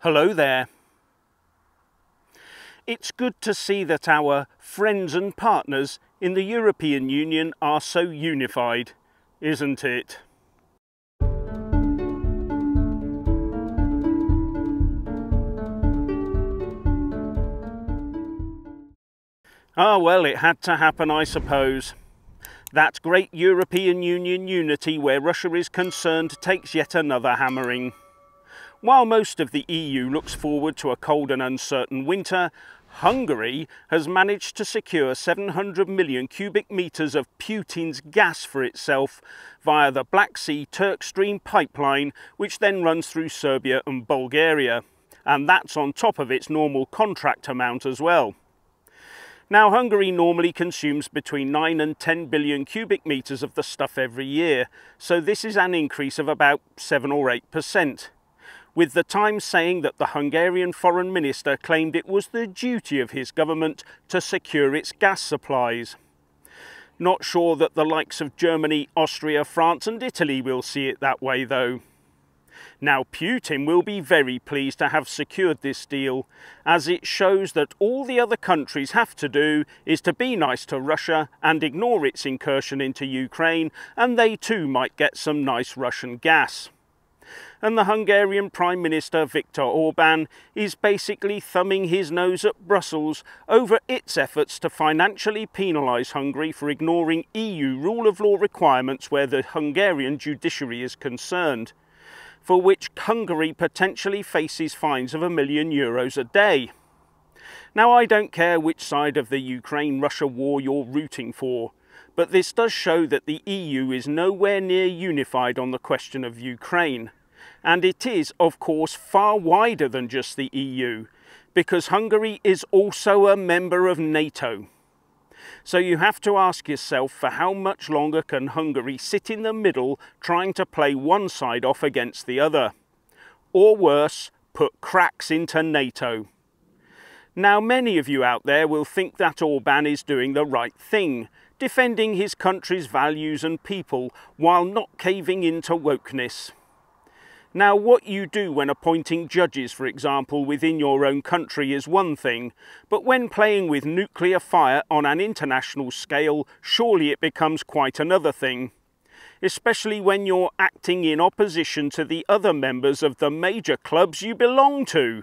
Hello there. It's good to see that our friends and partners in the European Union are so unified, isn't it? Ah, well, it had to happen, I suppose. That great European Union unity where Russia is concerned takes yet another hammering. While most of the EU looks forward to a cold and uncertain winter, Hungary has managed to secure 700 million cubic metres of Putin's gas for itself via the Black Sea Turk Stream pipeline, which then runs through Serbia and Bulgaria. And that's on top of its normal contract amount as well. Now, Hungary normally consumes between 9 and 10 billion cubic metres of the stuff every year, so this is an increase of about 7 or 8%. With the Times saying that the Hungarian foreign minister claimed it was the duty of his government to secure its gas supplies. Not sure that the likes of Germany, Austria, France and Italy will see it that way though. Now Putin will be very pleased to have secured this deal, as it shows that all the other countries have to do is to be nice to Russia and ignore its incursion into Ukraine, and they too might get some nice Russian gas. And the Hungarian Prime Minister Viktor Orbán is basically thumbing his nose at Brussels over its efforts to financially penalise Hungary for ignoring EU rule of law requirements where the Hungarian judiciary is concerned, for which Hungary potentially faces fines of €1 million a day. Now, I don't care which side of the Ukraine-Russia war you're rooting for, but this does show that the EU is nowhere near unified on the question of Ukraine. And it is, of course, far wider than just the EU, because Hungary is also a member of NATO. So you have to ask yourself, for how much longer can Hungary sit in the middle trying to play one side off against the other? Or worse, put cracks into NATO. Now, many of you out there will think that Orbán is doing the right thing, defending his country's values and people while not caving into wokeness. Now, what you do when appointing judges, for example, within your own country is one thing, but when playing with nuclear fire on an international scale, surely it becomes quite another thing. Especially when you're acting in opposition to the other members of the major clubs you belong to.